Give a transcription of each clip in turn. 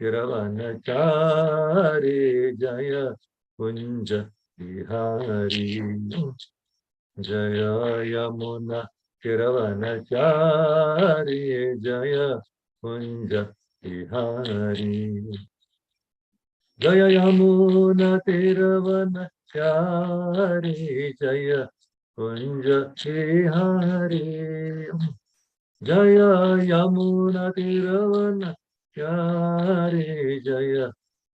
किरवनचारी जय कुंज बिहारी जय यमुना किरवनचारी जय कुंज बिहारी जय यमुना तिरवनचारी जय कुंज बिहारी जय यमुना तिरवनचारी जय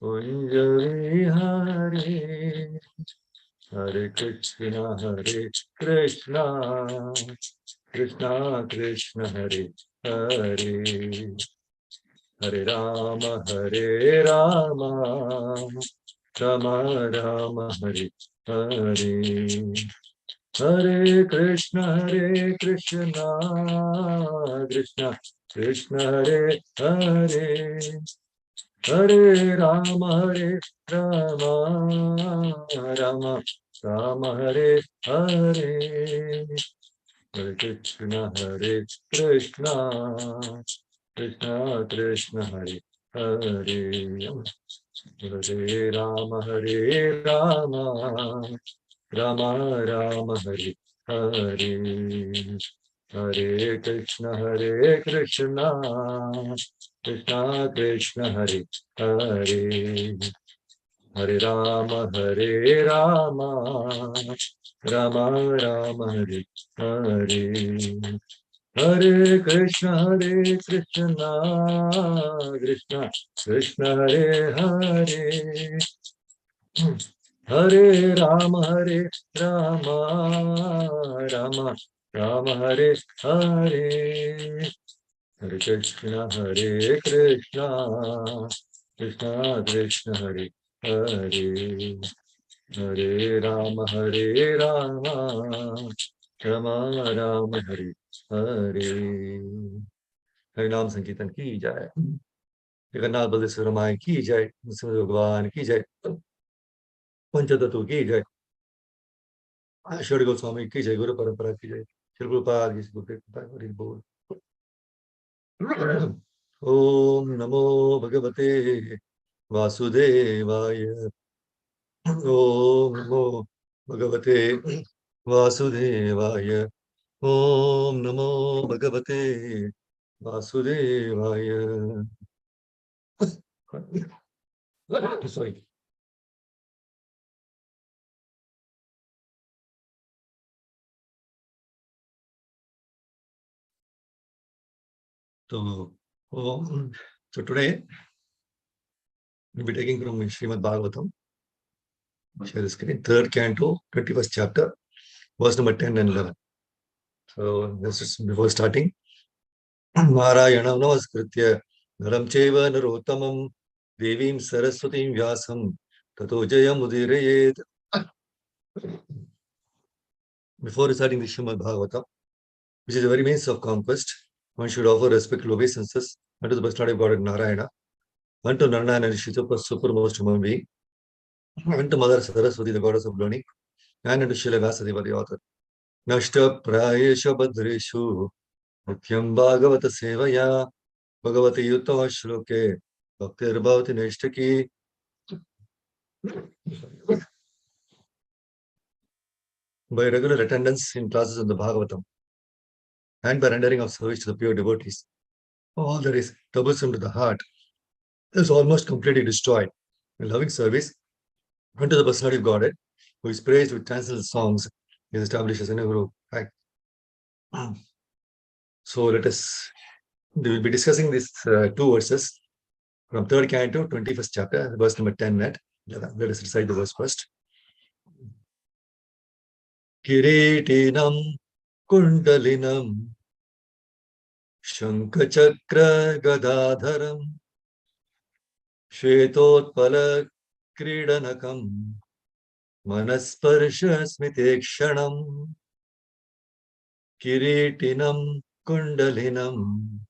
कुंज बिहारी हरे कृष्णा कृष्णा कृष्ण हरे हरे हरे राम राम राम हरे हरे हरे कृष्ण कृष्ण कृष्ण हरे हरे हरे राम राम राम हरे हरे हरे कृष्ण कृष्ण कृष्ण हरे हरे हरे राम राम राम हरे हरे हरे कृष्ण कृष्ण कृष्ण हरे हरे हरे राम राम राम हरे हरे हरे कृष्ण कृष्ण कृष्ण हरे हरे हरे राम राम राम हरे हरे हरे कृष्ण कृष्ण कृष्ण हरे हरे हरे राम राम राम हरे हरे हरे नाम संकीर्तन की जाए। जगन्नाथ बलदेव रामायण की जय। भगवान की जय। पंचतत्व की जय। षड गोस्वामी की जय। गुरु परंपरा की जय। श्री गुरुपाद की गुरुदेव बोल। ओम नमो भगवते वासुदेवाय। ओम नमो भगवते वासुदेवाय। ओम नमो भगवते वासुदेवाय। Sorry. So today we'll be taking from Srimad Bhagavatam. Share the screen. Third canto, 21st chapter, verse number 10 and 11. So this is before starting. Narayana namaskritya naram cheva narottamam devim saraswatim vyasam tato jayam udirayet. Before reciting the Srimad Bhagavatam, which is the very means of conquest, one should offer respectful obeisances unto the personality of God Narayana, unto Narayana and Shitapa, supermost human being, unto Mother Saraswati, the goddess of learning, and unto Srila Vyasadeva, the author. Nashta prayesha badreshu mutyam bhagavata sevaya bhagavati yuttama shloke bhaktir bhavati nishtaki. By regular attendance in classes of the Bhagavatam and by rendering of service to the pure devotees, all that is troublesome to the heart is almost completely destroyed. In loving service unto the personality of Godhead, who is praised with transcendental songs, is established as a guru. Right? So we will be discussing these two verses from 3rd canto, 21st chapter, verse number 10 net. Let us recite the verse first. Kiritinam kundalinam shankachakra gadadharam shvetotpala kridanakam manasparsha smitekshanam. Kiritinam kundalinam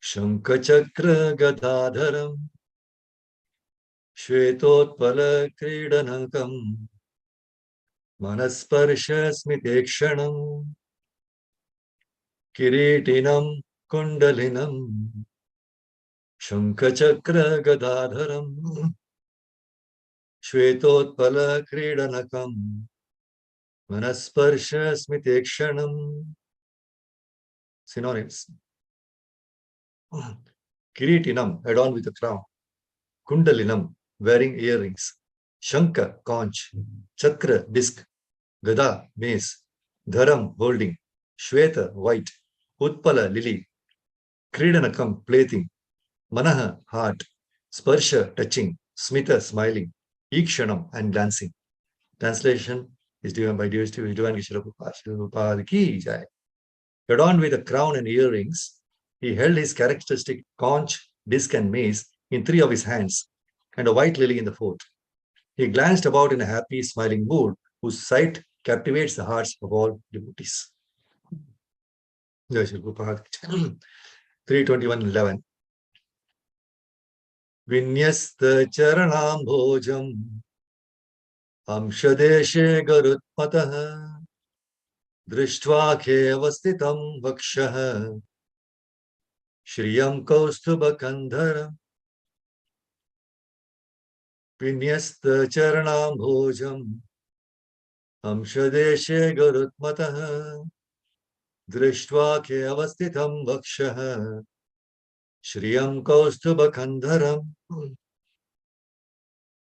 shankachakra gadadharam shvetotpala kridanakam manasparsha smitekshanam. Kiritinam kundalinam Shankachakra Gadadharam Shvetotpala Kridanakam Manasparsha Smitekshanam. Synonyms. Kiritinam, adorned with a crown. Kundalinam, wearing earrings. Shankha, conch. Chakra, disc. Gada, mace. Dharam, holding. Shweta, white. Utpala, lily. Kridanakam, plaything. Manaha, heart. Sparsha, touching. Smita, smiling. Ikshanam, and dancing. Translation is given by Divine Srila Prabhupada ki jai. Adorned with a crown and earrings, he held his characteristic conch, disc, and mace in 3 of his hands, and a white lily in the 4th. He glanced about in a happy, smiling mood, whose sight captivates the hearts of all devotees. 321:11. Vinyasta charanam bhojam amshadeshe garutmataha drishtva khevasthitam vakshaha Shriyam Kaustubakandhara Pinyasta Charanam Bhojam Amshadeshe Garutmataha Drishtva Ke Avastitam Vakshaha Shriyam Kaustubakandharam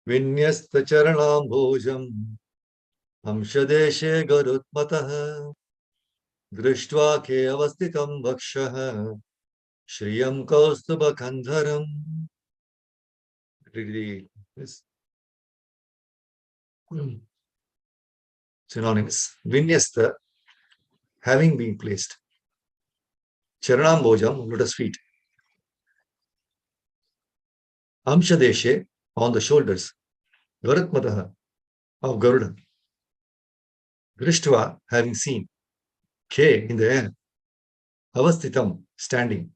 Vinyasta Charanam Bhojam Amshadeshe Garutmataha Drishtva Ke Avastitam Vakshaha Shriyam Kaustubakandharam. Synonyms. Vinyasta, having been placed. Charanam Bhojam, lotus feet. Amshadeshe, on the shoulders. Garutmataha, of Garuda. Drishtva, having seen. K, in the air. Avasthitam, standing.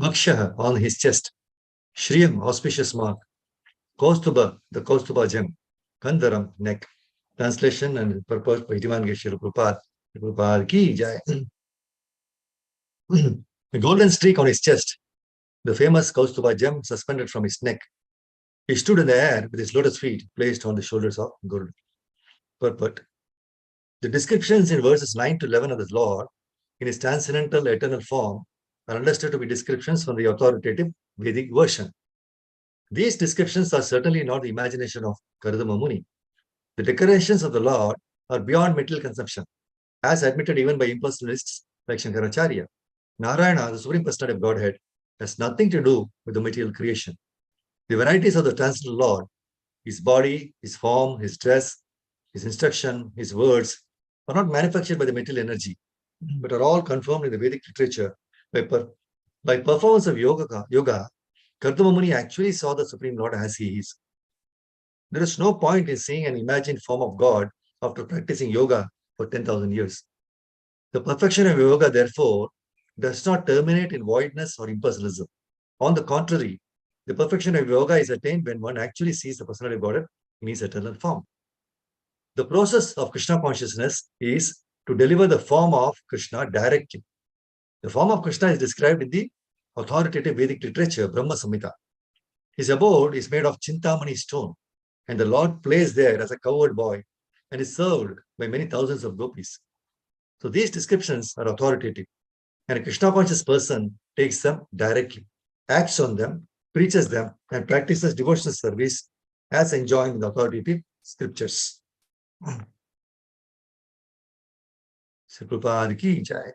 Vakshaha, on his chest. Shriyam, auspicious mark. Kaustuba, the Kaustuba gem. Kandaram, neck. Translation and purpose by Divine Srila Prabhupada ki jai. A golden streak on his chest, the famous Kaustuba gem suspended from his neck. He stood in the air with his lotus feet placed on the shoulders of Garuda. Purport. The descriptions in verses 9 to 11 of the Lord in his transcendental eternal form are understood to be descriptions from the authoritative Vedic version. These descriptions are certainly not the imagination of Karadama Muni. The declarations of the Lord are beyond material consumption, as admitted even by impersonalists like Shankaracharya. Narayana, the Supreme Personality of Godhead, has nothing to do with the material creation. The varieties of the transcendental Lord, his body, his form, his dress, his instruction, his words, are not manufactured by the material energy, but are all confirmed in the Vedic literature by performance of yoga. Kardama Muni actually saw the Supreme Lord as he is. There is no point in seeing an imagined form of God after practicing yoga for 10,000 years. The perfection of yoga, therefore, does not terminate in voidness or impersonalism. On the contrary, the perfection of yoga is attained when one actually sees the personality of God in his eternal form. The process of Krishna consciousness is to deliver the form of Krishna directly. The form of Krishna is described in the authoritative Vedic literature, Brahma Samhita. His abode is made of Chintamani stone, and the Lord plays there as a cowherd boy and is served by many thousands of gopis. So these descriptions are authoritative, and a Krishna conscious person takes them directly, acts on them, preaches them, and practices devotional service as enjoined in the authoritative scriptures. Sri Prabhupada ki jai.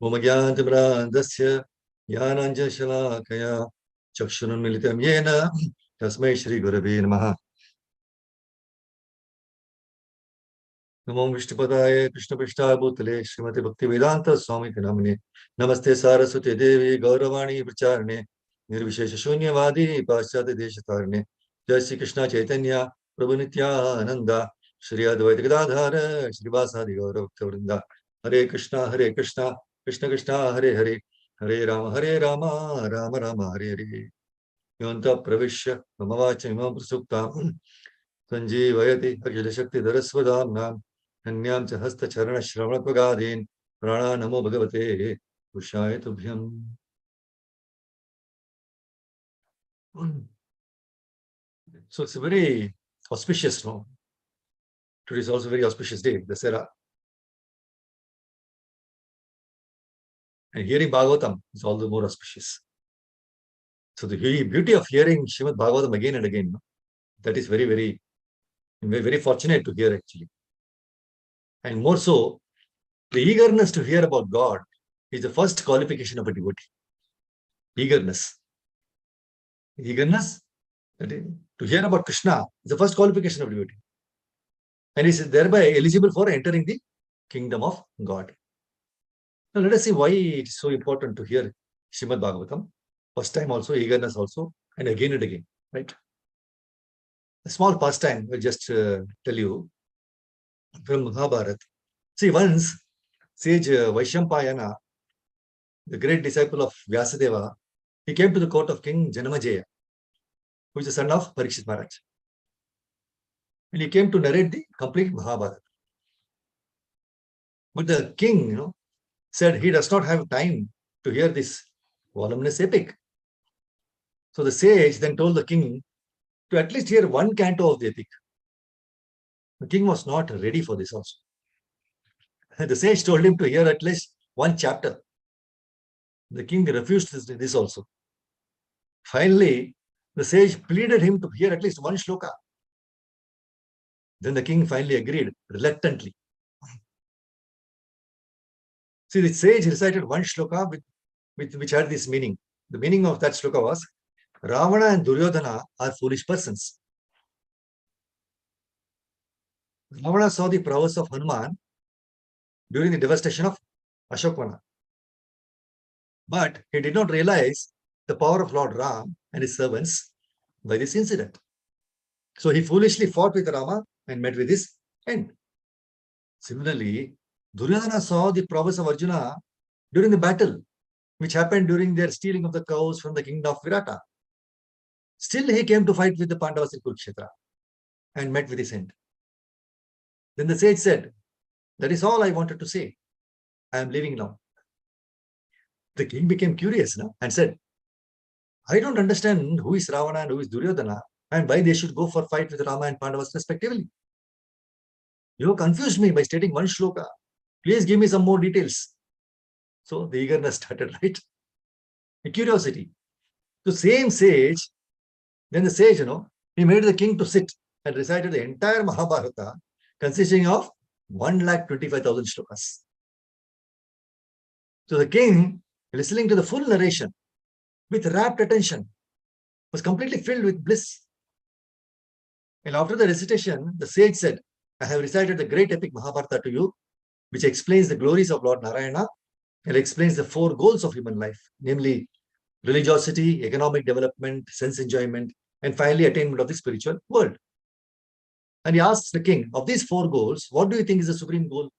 Om Gyantamrandasya Jnananja Shalakaya Chakshunam Militam Yena Tasmai Shri Gurave Namaha. Namo Vishnupadaye Krishna Prishta Bhutale Srimati Bhaktivedanta Swami Namane Namaste Saraswati Devi Gauravani Pracharne Nirvishesha Shunyavadi Paschati Deshatarne Jai Shri Krishna Chaitanya Prabhu Nityananda Shri Advaita Gadadhara Shri Vasadi Gaurav Bhaktivinoda Hare Krishna Krishna Krishna Hare Hare Hare Rama Rama Rama Hare Hare Yanta Pravishya Mamavacha Imam Prasuktam Sanjeevayati Akhila Shakti Dharasvadam Nam Hanyam Cha Hasta Charana Shravana Pragadin Prana Namo Bhagavate Purushaya Tubhyam. So it's a very auspicious, no? Today is also a very auspicious day, Dasera. And hearing Bhagavatam is all the more auspicious. So the beauty of hearing Srimad Bhagavatam again and again, no? That is very, very, very fortunate to hear actually. And more so, the eagerness to hear about God is the first qualification of a devotee. Eagerness. Eagerness to hear about Krishna is the first qualification of devotee. And is thereby eligible for entering the kingdom of God. Now let us see why it is so important to hear Srimad Bhagavatam. First time also, eagerness also, and again, right? A small pastime, I will just tell you from Mahabharata. See, once sage Vaishampayana, the great disciple of Vyasadeva, he came to the court of King Janamajaya, who is the son of Parikshit Maharaj. And he came to narrate the complete Mahabharata. But the king, said he does not have time to hear this voluminous epic. So the sage then told the king to at least hear one canto of the epic. The king was not ready for this also. The sage told him to hear at least one chapter. The king refused this also. Finally, the sage pleaded him to hear at least one shloka. Then the king finally agreed, reluctantly. See, the sage recited one shloka which had this meaning. The meaning of that shloka was, Ravana and Duryodhana are foolish persons. Ravana saw the prowess of Hanuman during the devastation of Ashokvana. But he did not realize the power of Lord Ram and his servants by this incident. So he foolishly fought with Rama and met with his end. Similarly, Duryodhana saw the prowess of Arjuna during the battle, which happened during their stealing of the cows from the kingdom of Virata. Still, he came to fight with the Pandavas in Kurukshetra and met with his end. Then the sage said, that is all I wanted to say. I am leaving now. The king became curious and said, I don't understand who is Ravana and who is Duryodhana and why they should go for fight with Rama and Pandavas respectively. You confused me by stating one shloka. Please give me some more details. So the eagerness started, right? A curiosity. The same sage, then the sage, he made the king to sit and recited the entire Mahabharata consisting of 125,000 shlokas. So the king, listening to the full narration with rapt attention, was completely filled with bliss. And after the recitation, the sage said, I have recited the great epic Mahabharata to you, which explains the glories of Lord Narayana and explains the 4 goals of human life, namely religiosity, economic development, sense enjoyment, and finally attainment of the spiritual world. And he asks the king, of these 4 goals, what do you think is the supreme goal?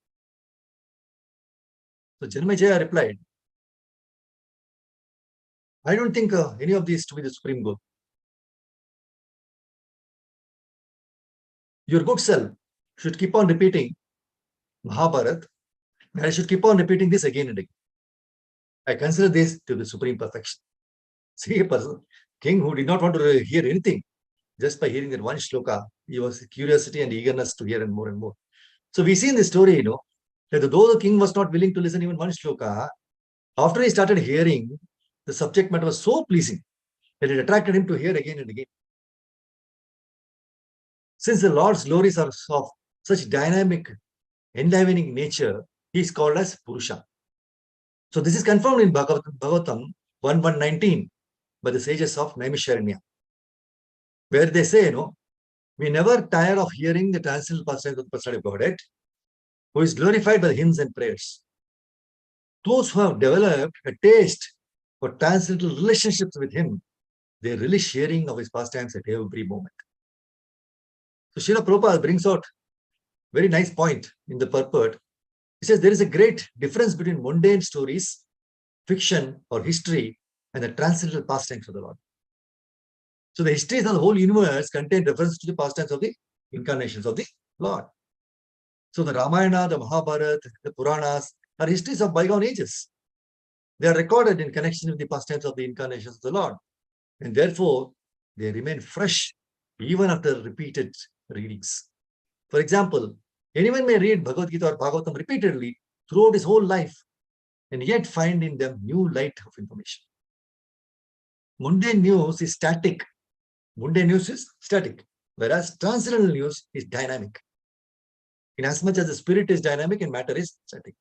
So Janamejaya replied, I don't think any of these to be the supreme goal. Your good self should keep on repeating Mahabharata, and I should keep on repeating this again and again. I consider this to be supreme perfection. See, a person, king who did not want to hear anything, just by hearing that one shloka, he was curiosity and eagerness to hear and more and more. So we see in this story, that though the king was not willing to listen even one shloka, after he started hearing, the subject matter was so pleasing that it attracted him to hear again and again. Since the Lord's glories are of such dynamic, enlivening nature, he is called as Purusha. So this is confirmed in Bhagavatam 1.1.19 by the sages of Naimisharanya, where they say, we never tire of hearing the transcendental pastimes of the personality of Godhead, who is glorified by the hymns and prayers. Those who have developed a taste for transcendental relationships with him, they relish sharing of his pastimes at every moment. So Srila Prabhupada brings out very nice point in the purport. He says there is a great difference between mundane stories, fiction or history, and the transcendental pastimes of the Lord. So the histories of the whole universe contain reference to the pastimes of the incarnations of the Lord. So the Ramayana, the Mahabharata, the Puranas are histories of bygone ages. They are recorded in connection with the pastimes of the incarnations of the Lord. And therefore, they remain fresh even after repeated readings. For example, anyone may read Bhagavad Gita or Bhagavatam repeatedly throughout his whole life and yet find in them new light of information. Mundane news is static. Mundane news is static, whereas transcendental news is dynamic. In as much as the spirit is dynamic and matter is static.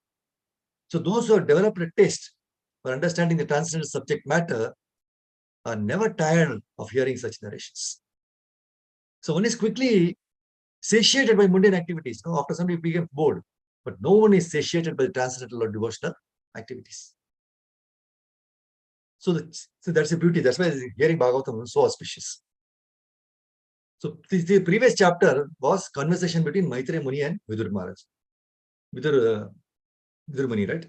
So those who have developed a taste for understanding the transcendental subject matter are never tired of hearing such narrations. So one is quickly satiated by mundane activities. After somebody became bored, but no one is satiated by transcendental or devotional activities. So that's the beauty. That's why hearing Bhagavatam is so auspicious. So the previous chapter was conversation between Maitreya Muni and Vidur Maharaj. Vidur Muni, right?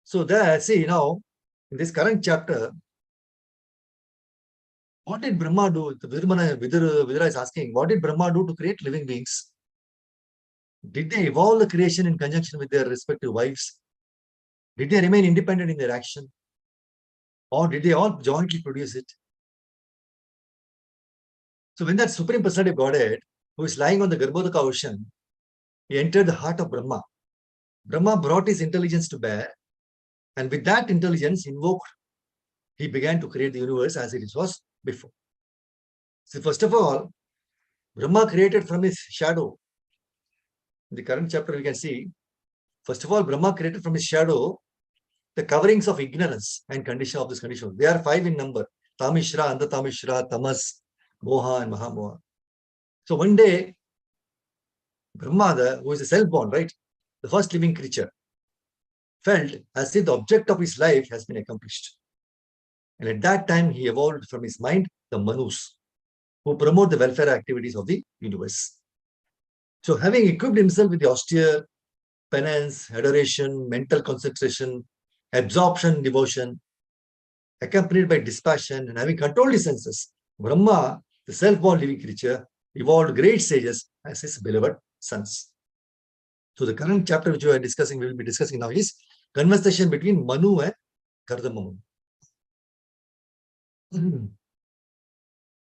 So there, see now, in this current chapter, what did Brahma do? Vidura is asking, what did Brahma do to create living beings? Did they evolve the creation in conjunction with their respective wives? Did they remain independent in their action? Or did they all jointly produce it? So when that Supreme Personality of Godhead, who is lying on the Garbhodaka ocean, he entered the heart of Brahma. Brahma brought his intelligence to bear, and with that intelligence invoked, he began to create the universe as it was before. So first of all, Brahma created from his shadow. In the current chapter, we can see, first of all, Brahma created from his shadow the coverings of ignorance and condition of this condition. They are 5 in number: Tamishra, Andatamishra, Tamas, Moha, and Mahamoha. So one day, Brahma, who is a self-born, right, the first living creature, felt as if the object of his life has been accomplished. And at that time, he evolved from his mind the Manus, who promote the welfare activities of the universe. So having equipped himself with the austere penance, adoration, mental concentration, absorption, devotion, accompanied by dispassion, and having controlled his senses, Brahma, the self-born living creature, evolved great sages as his beloved sons. So the current chapter which we will be discussing now is conversation between Manu and Kardama Manu.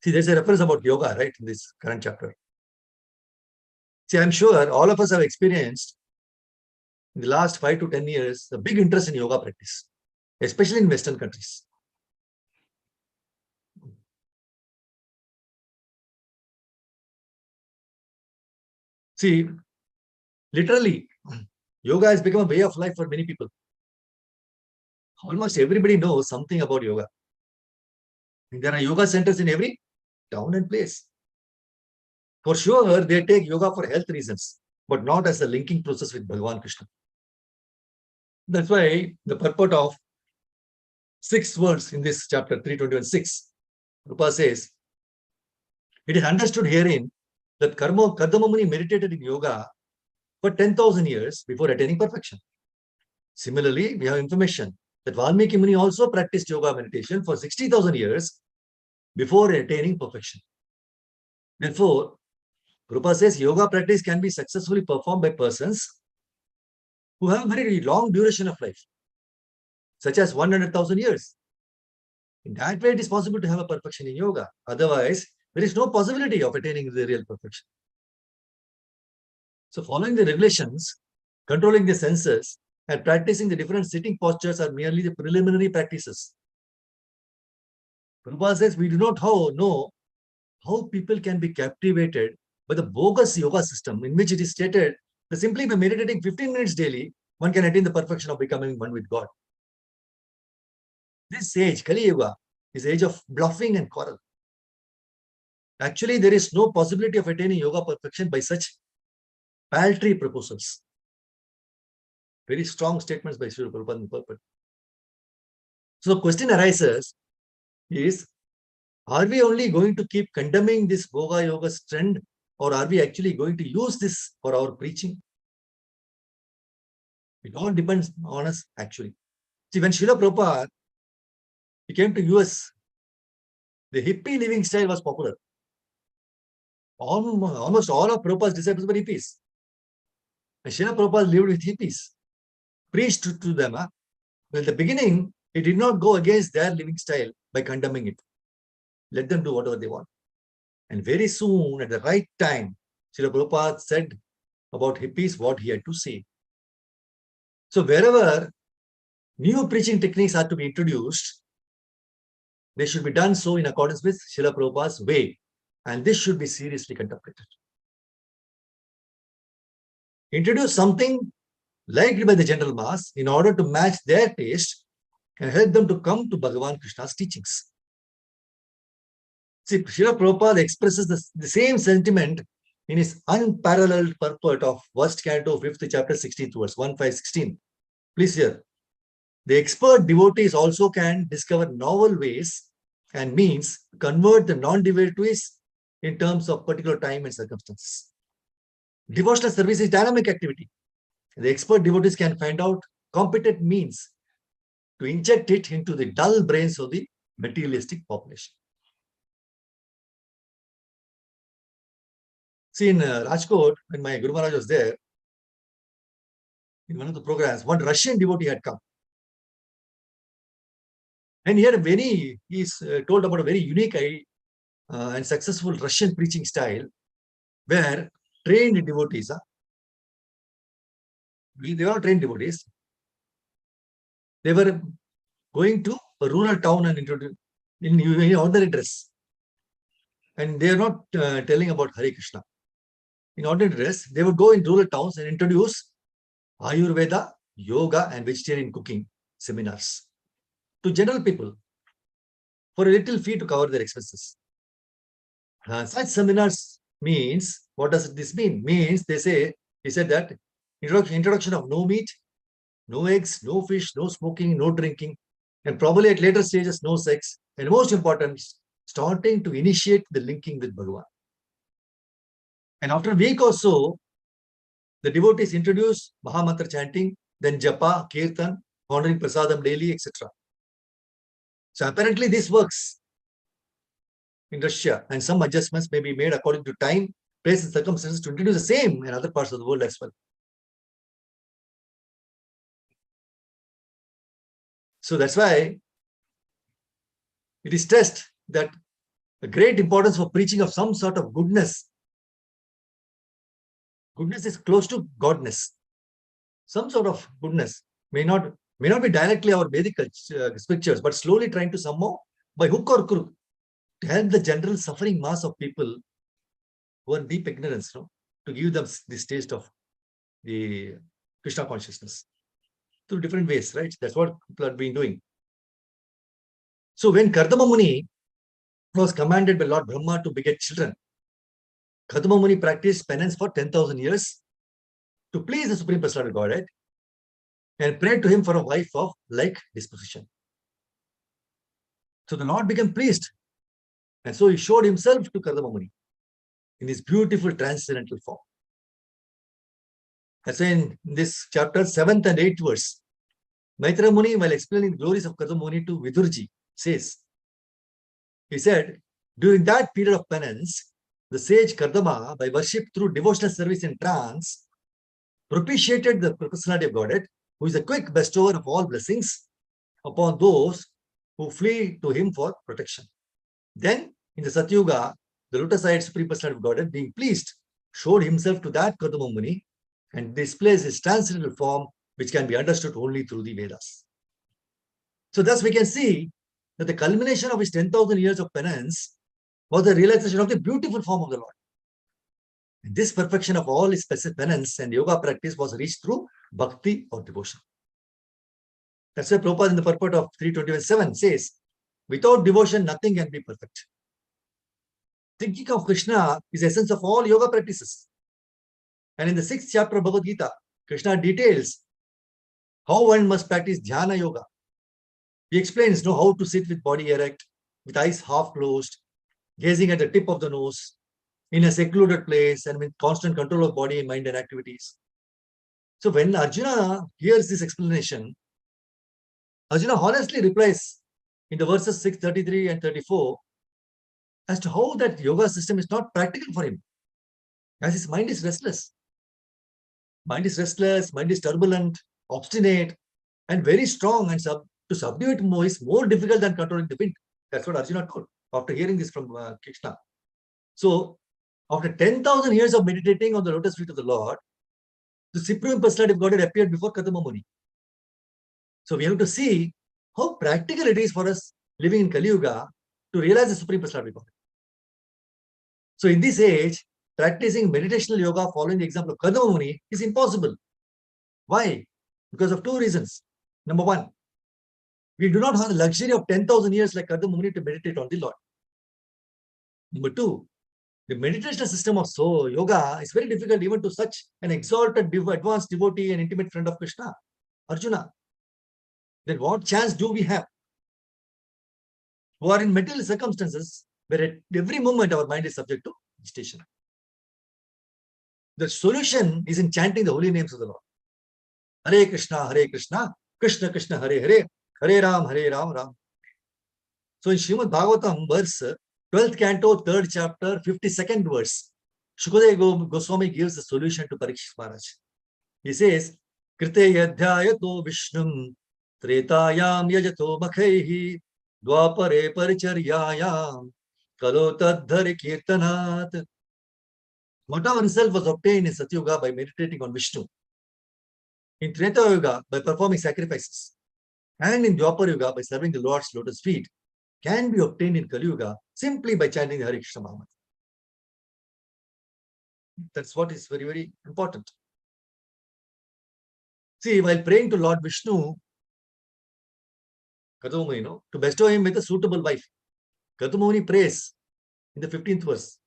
See, there's a reference about yoga, right, in this current chapter. See, I'm sure all of us have experienced in the last 5 to 10 years a big interest in yoga practice, especially in Western countries. See, literally, yoga has become a way of life for many people. Almost everybody knows something about yoga. And there are yoga centers in every town and place. For sure, they take yoga for health reasons, but not as a linking process with Bhagavan Krishna. That's why the purport of 6 words in this chapter 321.6, Rupa says, it is understood herein that Kardama Muni meditated in yoga for 10,000 years before attaining perfection. Similarly, we have information that Valmiki Muni also practiced yoga meditation for 60,000 years before attaining perfection. Therefore, Rupa says yoga practice can be successfully performed by persons who have very long duration of life, such as 100,000 years. In that way, it is possible to have a perfection in yoga. Otherwise, there is no possibility of attaining the real perfection. So following the regulations, controlling the senses, and practicing the different sitting postures are merely the preliminary practices. Prabhupada says we do not know how people can be captivated by the bogus yoga system in which it is stated that simply by meditating 15 minutes daily, one can attain the perfection of becoming one with God. This age, Kali Yuga, is age of bluffing and quarrel. Actually, there is no possibility of attaining yoga perfection by such paltry proposals. Very strong statements by Srila Prabhupada in purport. So the question arises is, are we only going to keep condemning this Bhoga Yoga trend, or are we actually going to use this for our preaching? It all depends on us, actually. See, when Srila Prabhupada, he came to US, the hippie living style was popular. Almost all of Prabhupada's disciples were hippies. And Srila Prabhupada lived with hippies. preached to them. Well, in the beginning, he did not go against their living style by condemning it. Let them do whatever they want. And very soon, at the right time, Srila Prabhupada said about hippies what he had to say. So wherever new preaching techniques are to be introduced, they should be done so in accordance with Srila Prabhupada's way. And this should be seriously contemplated. Introduce something liked by the general mass in order to match their taste and help them to come to Bhagavan Krishna's teachings. See, Srila Prabhupada expresses the same sentiment in his unparalleled purport of first canto, 5th chapter, 16th verse, 1.5.16. Please hear. The expert devotees also can discover novel ways and means to convert the non-devotees in terms of particular time and circumstances. Devotional service is dynamic activity. The expert devotees can find out competent means to inject it into the dull brains of the materialistic population. See, in Rajkot, when my Guru Maharaj was there, in one of the programs, one Russian devotee had come. And he had he's told about a very unique and successful Russian preaching style where trained devotees, they were not trained devotees, they were going to a rural town and in ordinary dress. And they are not telling about Hare Krishna. In ordinary dress, they would go in rural towns and introduce Ayurveda, yoga, and vegetarian cooking seminars to general people for a little fee to cover their expenses. Such seminars means, what does this mean? Means he said that introduction of no meat, no eggs, no fish, no smoking, no drinking, and probably at later stages, no sex. And most important, starting to initiate the linking with Bhagavan. And after a week or so, the devotees introduce Mahamantra chanting, then Japa, Kirtan, honoring Prasadam daily, etc. So apparently this works in Russia, and some adjustments may be made according to time, place, and circumstances to introduce the same in other parts of the world as well. So that's why it is stressed that a great importance for preaching of some sort of goodness. Goodness is close to godness. Some sort of goodness may not be directly our Vedic scriptures, but slowly trying to somehow, by hook or crook, to help the general suffering mass of people who are in deep ignorance, to give them this taste of the Krishna consciousness through different ways, right? That's what people have been doing. So when Kardama Muni was commanded by Lord Brahma to beget children, Kardama Muni practiced penance for 10,000 years to please the Supreme Personality of Godhead and prayed to him for a wife of like disposition. So the Lord became pleased, and so he showed himself to Kardama Muni in this beautiful transcendental form. That's why in this chapter, 7th and 8th verse, Maitreya Muni, while explaining the glories of Kardama Muni to Vidurji, says, he said, during that period of penance, the sage Kardama, by worship through devotional service in trance, propitiated the personality of Godhead, who is a quick bestower of all blessings upon those who flee to him for protection. Then, in the Satyuga, the lotus-eyed Supreme Personality of Godhead, being pleased, showed himself to that Kardama Muni and displays his transcendental form, which can be understood only through the Vedas. So thus we can see that the culmination of his 10,000 years of penance was the realization of the beautiful form of the Lord. And this perfection of all his penance and yoga practice was reached through bhakti or devotion. That's why Prabhupada in the purport of 321.7 says, without devotion, nothing can be perfect. Thinking of Krishna is the essence of all yoga practices. And in the 6th chapter of Bhagavad Gita, Krishna details how one must practice dhyana yoga. He explains how to sit with body erect, with eyes half closed, gazing at the tip of the nose, in a secluded place, and with constant control of body, mind, and activities. So when Arjuna hears this explanation, Arjuna honestly replies in the verses 6, 33 and 34 as to how that yoga system is not practical for him, as his mind is restless. Mind is restless, mind is turbulent, obstinate, and very strong, and to subdue it more is more difficult than controlling the wind. That's what Arjuna told after hearing this from Krishna. So, after 10,000 years of meditating on the lotus feet of the Lord, the Supreme Personality of Godhead appeared before Kadama Muni. So, we have to see how practical it is for us living in Kali Yuga to realize the Supreme Personality of Godhead. So, in this age, practicing meditational yoga following the example of Kadama Muni is impossible. Why? Because of two reasons. Number one, we do not have the luxury of 10,000 years like Kadama Muni to meditate on the Lord. Number two, the meditational system of yoga is very difficult even to such an exalted, advanced devotee and intimate friend of Krishna, Arjuna. Then what chance do we have? Who are in material circumstances where at every moment our mind is subject to meditation. The solution is in chanting the holy names of the Lord. Hare Krishna, Krishna Krishna, Hare Hare, Hare Ram, Ram. So in Srimad Bhagavatam, verse 12th canto, 3rd chapter, 52nd verse, Shukadeva Goswami gives the solution to Parikshit Maharaj. He says, Krite yadhyayato Vishnum, Tretayam yajato makhaihi, Dwapare paricharyayam, Kalo tadhari kirtanat. Whatever result was obtained in Satyuga by meditating on Vishnu, in Treta Yuga by performing sacrifices, and in Dwapara Yuga by serving the Lord's lotus feet, can be obtained in Kali Yuga simply by chanting the Hare Krishna Mahamantra. That's what is very, very important. See, while praying to Lord Vishnu, Kadama Muni, to bestow him with a suitable wife, Kadama Muni prays in the 15th verse.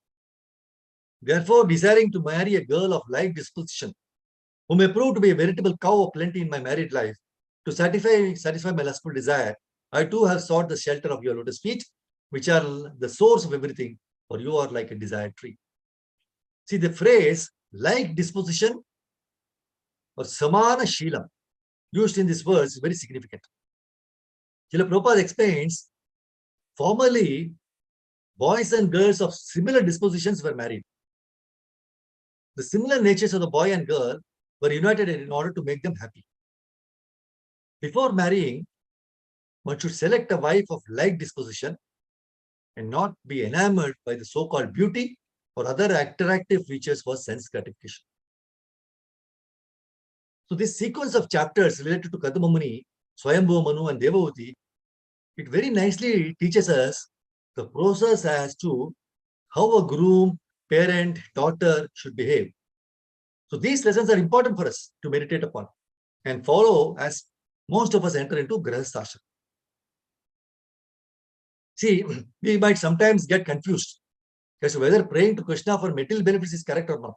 Therefore, desiring to marry a girl of like disposition, who may prove to be a veritable cow of plenty in my married life, to satisfy my lustful desire, I too have sought the shelter of your lotus feet, which are the source of everything, for you are like a desired tree. See, the phrase like disposition or samana sheelam used in this verse is very significant. Srila Prabhupada explains, formerly, boys and girls of similar dispositions were married. The similar natures of the boy and girl were united in order to make them happy. Before marrying, one should select a wife of like disposition and not be enamored by the so-called beauty or other attractive features for sense gratification. So this sequence of chapters related to Kadama Muni, Swayambhu Manu and Devavati, it very nicely teaches us the process as to how a groom, parent, daughter should behave. So these lessons are important for us to meditate upon and follow as most of us enter into Grahasthashram. See, we might sometimes get confused as to whether praying to Krishna for material benefits is correct or not.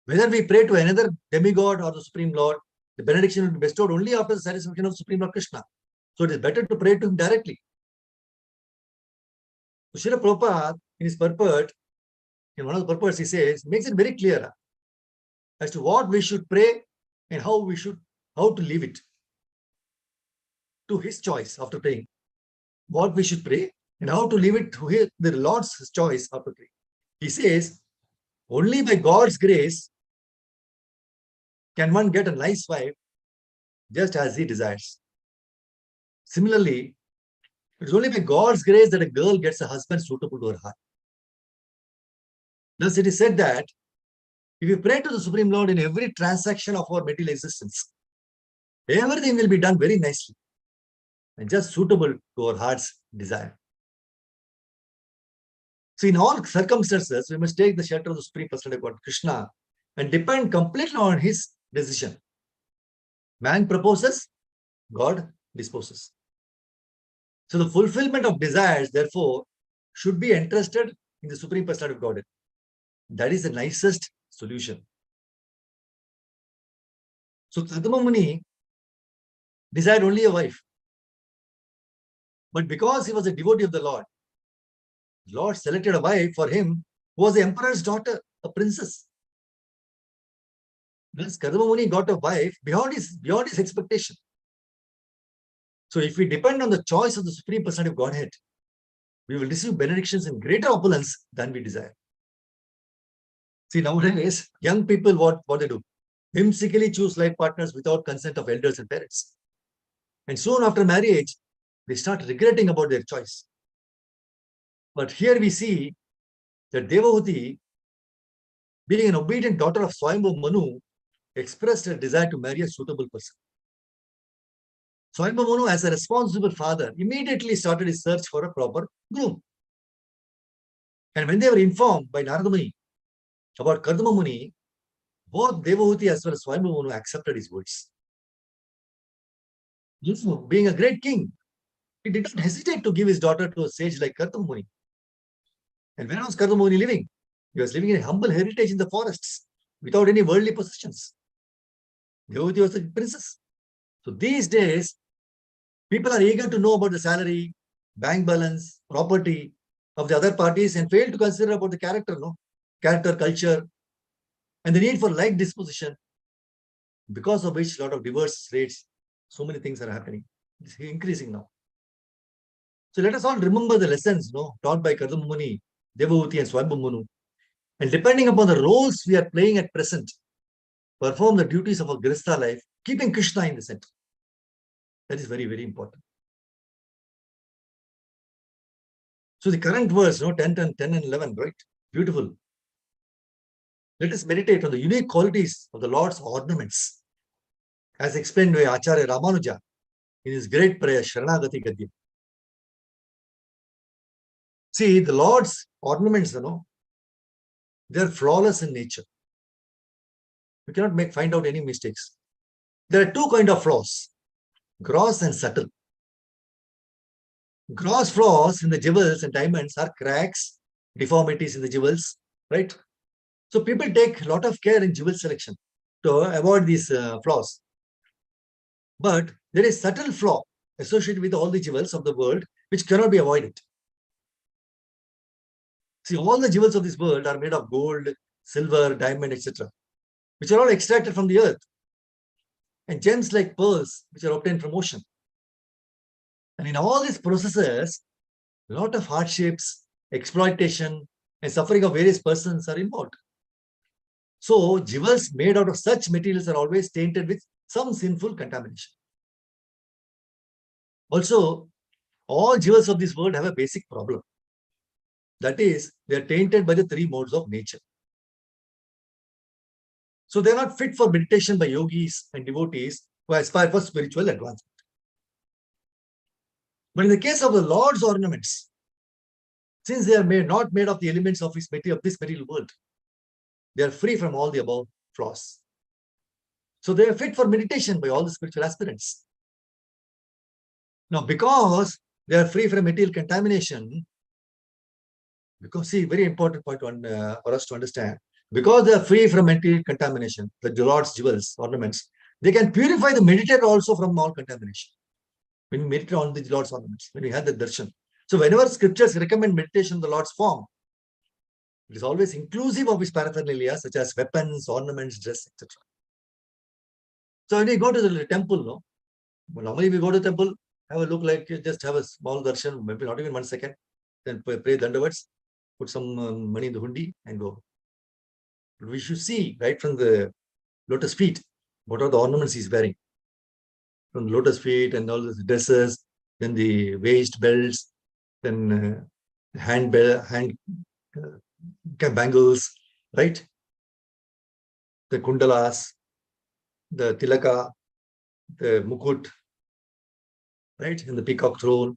Whether we pray to another demigod or the Supreme Lord, the benediction will be bestowed only after the satisfaction of the Supreme Lord Krishna. So it is better to pray to him directly. So Srila Prabhupada, in his purport, in one of the purports, he says, makes it very clear as to what we should pray and how to leave it to his choice after praying. What we should pray and how to leave it to the Lord's choice after praying. He says, only by God's grace can one get a nice wife just as he desires. Similarly, it is only by God's grace that a girl gets a husband suitable to her heart. Thus, it is said that if we pray to the Supreme Lord in every transaction of our material existence, everything will be done very nicely and just suitable to our heart's desire. So, in all circumstances, we must take the shelter of the Supreme Personality of God, Krishna, and depend completely on his decision. Man proposes, God disposes. So, the fulfillment of desires, therefore, should be entrusted in the Supreme Personality of Godhead. That is the nicest solution. So, Kadama Muni desired only a wife. But because he was a devotee of the Lord selected a wife for him who was the emperor's daughter, a princess. Thus, Kadama Muni got a wife beyond his expectation. So, if we depend on the choice of the Supreme Personality of Godhead, we will receive benedictions in greater opulence than we desire. See, nowadays, young people, what they do? whimsically choose life partners without consent of elders and parents. And soon after marriage, they start regretting about their choice. But here we see that Devahuti, being an obedient daughter of Swayambhu Manu, expressed a desire to marry a suitable person. Swayambhu Manu, as a responsible father, immediately started his search for a proper groom. And when they were informed by Narada Muni about Kardama Muni, both Devahuti as well as Swayambhu Manu accepted his words. Being a great king, he did not hesitate to give his daughter to a sage like Kardama Muni. And where was Kardama Muni living? He was living in a humble heritage in the forests without any worldly possessions. Devahuti was a princess. So these days, people are eager to know about the salary, bank balance, property of the other parties and fail to consider about the character, character, culture, and the need for like disposition, because of which a lot of divorce rates, so many things are happening. It's increasing now. So let us all remember the lessons taught by Kardama Muni, Devahuti and Swayambhu Manu. And depending upon the roles we are playing at present, perform the duties of a Grihastha life, keeping Krishna in the center. That is very, very important. So the current verse, 10 and 11, right? Beautiful. Let us meditate on the unique qualities of the Lord's ornaments, as explained by Acharya Ramanuja in his great prayer, Sharanagati Gadyam. See, the Lord's ornaments, they are flawless in nature. We cannot find out any mistakes. There are two kinds of flaws, gross and subtle. Gross flaws in the jewels and diamonds are cracks, deformities in the jewels, right? So people take a lot of care in jewel selection to avoid these flaws. But there is subtle flaw associated with all the jewels of the world which cannot be avoided. See, all the jewels of this world are made of gold, silver, diamond, etc., which are all extracted from the earth. And gems like pearls, which are obtained from ocean. And in all these processes, a lot of hardships, exploitation, and suffering of various persons are involved. So, jewels made out of such materials are always tainted with some sinful contamination. Also, all jewels of this world have a basic problem. That is, they are tainted by the three modes of nature. So, they are not fit for meditation by yogis and devotees who aspire for spiritual advancement. But in the case of the Lord's ornaments, since they are not made of the elements of this material world, they are free from all the above flaws. So they are fit for meditation by all the spiritual aspirants. Now, because they are free from material contamination, because see, very important point for us to understand, because they are free from material contamination, the Lord's jewels, ornaments, they can purify the meditator also from all contamination. When we meditate on the Lord's ornaments, when we have the darshan. So whenever scriptures recommend meditation in the Lord's form, it is always inclusive of his paraphernalia, such as weapons, ornaments, dress, etc. So when we go to the temple, normally we go to the temple, have a look like just have a small darshan, maybe not even 1 second, then pray dandavats, put some money in the hundi and go. But we should see right from the lotus feet, what are the ornaments he's wearing. From lotus feet and all the dresses, then the waist belts, then hand bangles, right? The kundalas, the tilaka, the mukut, right? And the peacock throne.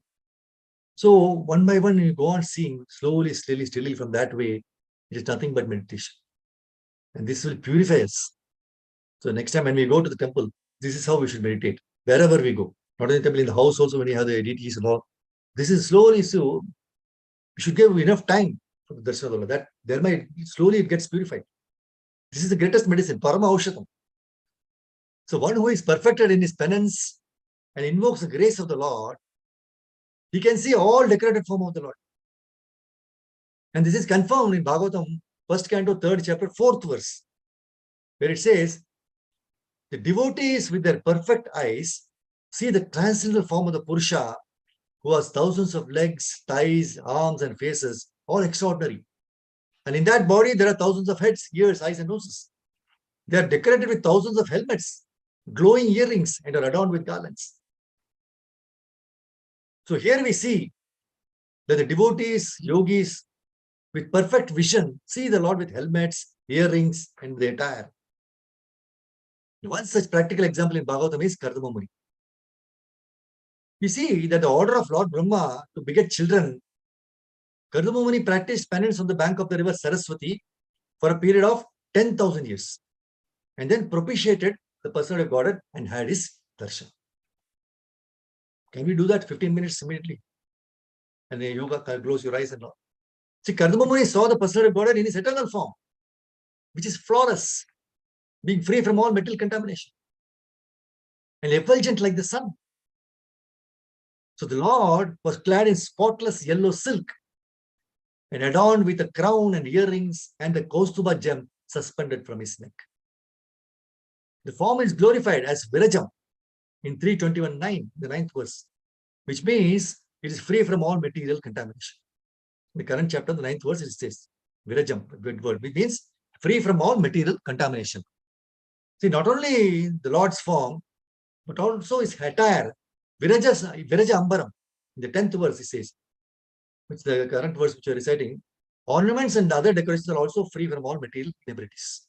So one by one, you go on seeing slowly, steadily from that way, it is nothing but meditation. And this will purify us. So next time when we go to the temple, this is how we should meditate. Wherever we go, not in the temple, in the house also, when you have the deities and all. This is slowly, so we should give enough time for the darshan of Allah. That there might slowly it gets purified. This is the greatest medicine, Parama Aushatam. So one who is perfected in his penance and invokes the grace of the Lord, he can see all decorated form of the Lord. And this is confirmed in Bhagavatam, 1st canto, 3rd chapter, 4th verse, where it says, the devotees with their perfect eyes see the transcendental form of the Purusha, who has thousands of legs, thighs, arms, and faces, all extraordinary. And in that body, there are thousands of heads, ears, eyes, and noses. They are decorated with thousands of helmets, glowing earrings, and are adorned with garlands. So here we see that the devotees, yogis, with perfect vision, see the Lord with helmets, earrings, and the attire. One such practical example in Bhagavatam is Kardama Muni. We see that the order of Lord Brahma to beget children, Kardama Muni practiced penance on the bank of the river Saraswati for a period of 10,000 years, and then propitiated the personality of Godhead and had his darshan. Can we do that 15 minutes immediately? And the yoga close your eyes and all. See, Kardama Muni saw the personality of Godhead in his eternal form, which is flawless, being free from all material contamination, and effulgent like the sun. So the Lord was clad in spotless yellow silk and adorned with a crown and earrings and the Kaustuba gem suspended from his neck. The form is glorified as Virajam in 321.9, the 9th verse, which means it is free from all material contamination. In the current chapter, the 9th verse, it says Virajam, good word, which means free from all material contamination. See, not only the Lord's form, but also his attire, Viraja Ambaram. In the 10th verse, it says, which the current verse which we are reciting, ornaments and other decorations are also free from all material inabilities.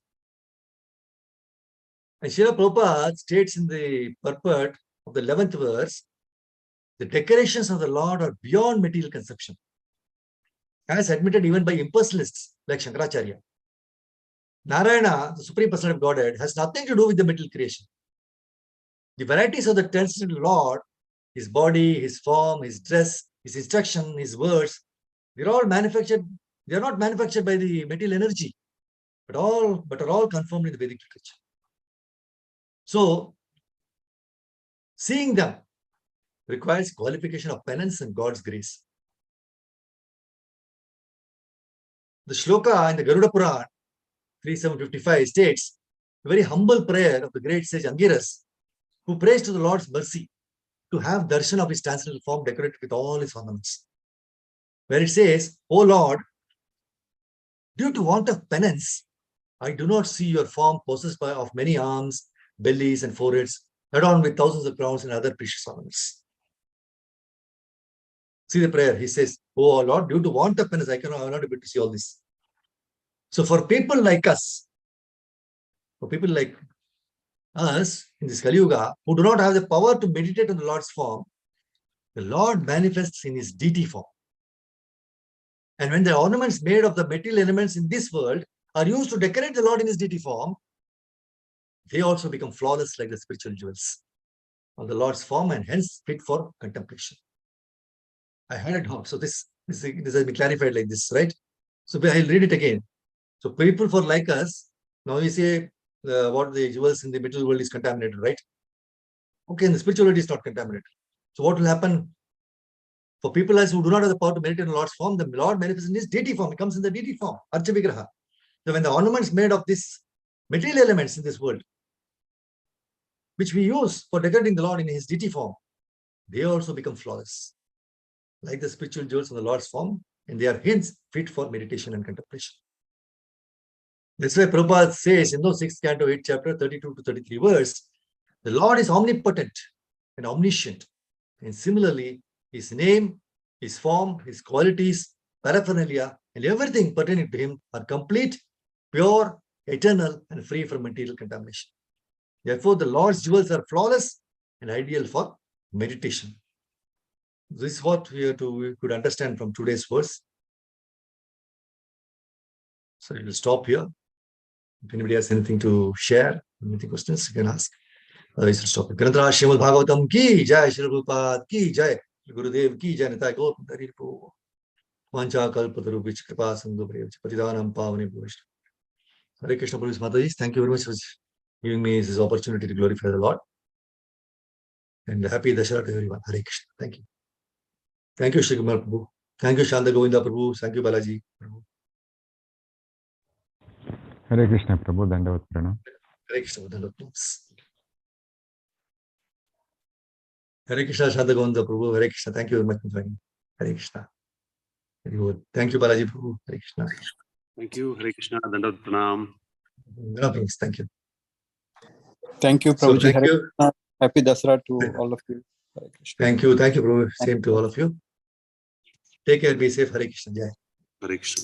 And Srila Prabhupada states in the purport of the 11th verse, the decorations of the Lord are beyond material conception, as admitted even by impersonalists like Shankaracharya. Narayana, the Supreme Personality of Godhead, has nothing to do with the material creation. The varieties of the transcendental Lord, his body, his form, his dress, his instruction, his words, they're all manufactured. They are not manufactured by the material energy, but are all confirmed in the Vedic literature. So, seeing them requires qualification of penance and God's grace. The shloka in the Garuda Puran 3755 states a very humble prayer of the great sage Angiras, who prays to the Lord's mercy to have darshan of his transcendental form decorated with all his ornaments. Where it says, O Lord, due to want of penance, I do not see your form possessed of many arms, bellies, and foreheads, adorned with thousands of crowns and other precious ornaments. See the prayer. He says, Oh Lord, due to want of penance, I am not able to see all this. So for people like us, in this Kali Yuga, who do not have the power to meditate on the Lord's form, the Lord manifests in his deity form. And when the ornaments made of the material elements in this world are used to decorate the Lord in his deity form, they also become flawless like the spiritual jewels of the Lord's form and hence fit for contemplation. I had it home. So this has been clarified like this, right? So I'll read it again. So people for like us, now we say what the jewels in the material world is contaminated, right? Okay, and the spiritual world is not contaminated. So what will happen? For people as who do not have the power to meditate in the Lord's form, the Lord manifests in his deity form. He comes in the deity form, Archa Vigraha. So when the ornaments made of these material elements in this world, which we use for decorating the Lord in his deity form, they also become flawless, like the spiritual jewels of the Lord's form, and they are hence fit for meditation and contemplation. That's why Prabhupada says in the 6th canto, 8th chapter, 32 to 33 verse, the Lord is omnipotent and omniscient. And similarly, his name, his form, his qualities, paraphernalia, and everything pertaining to him are complete, pure, eternal, and free from material contamination. Therefore, the Lord's jewels are flawless and ideal for meditation. This is what we could understand from today's verse. So we will stop here. If anybody has anything to share, anything questions, you can ask. Otherwise, we'll stop. Granthra Srimad Bhagavatam ki jai, Shri Prabhupada ki jai, Gurudev ki jai, Nitai Gopal Hari Prabhu. Vancha Kalpataru Vich Kripa Sindhu Prevach Patidanam Pavani Bhushta. Hare Krishna Prabhu's Mataji, thank you very much for giving me this opportunity to glorify the Lord. And happy Dashara to everyone. Hare Krishna. Thank you. Thank you, Shri Kumar Prabhu. Thank you, Shanda Govinda Prabhu. Thank you, Balaji Prabhu. Hare Krishna Prabhu, Dandavat Pranam. Hare Krishna, Dandavat Pranam. Hare Krishna, Shanda Govinda Prabhu. Hare Krishna. Thank you very much for joining. Hare Krishna. Very good. Thank you, Balaji Prabhu. Hare Krishna. Thank you. Hare Krishna. Dandavat Pranam. Thank you. Thank you, So Prabhuji. thank Hare you. Krishna. Happy Dasara to all of you. Hare Krishna. Thank you, Prabhu. Thank Same to all of you. Take care, be safe. Hare Krishna. Jai. Hare Krishna.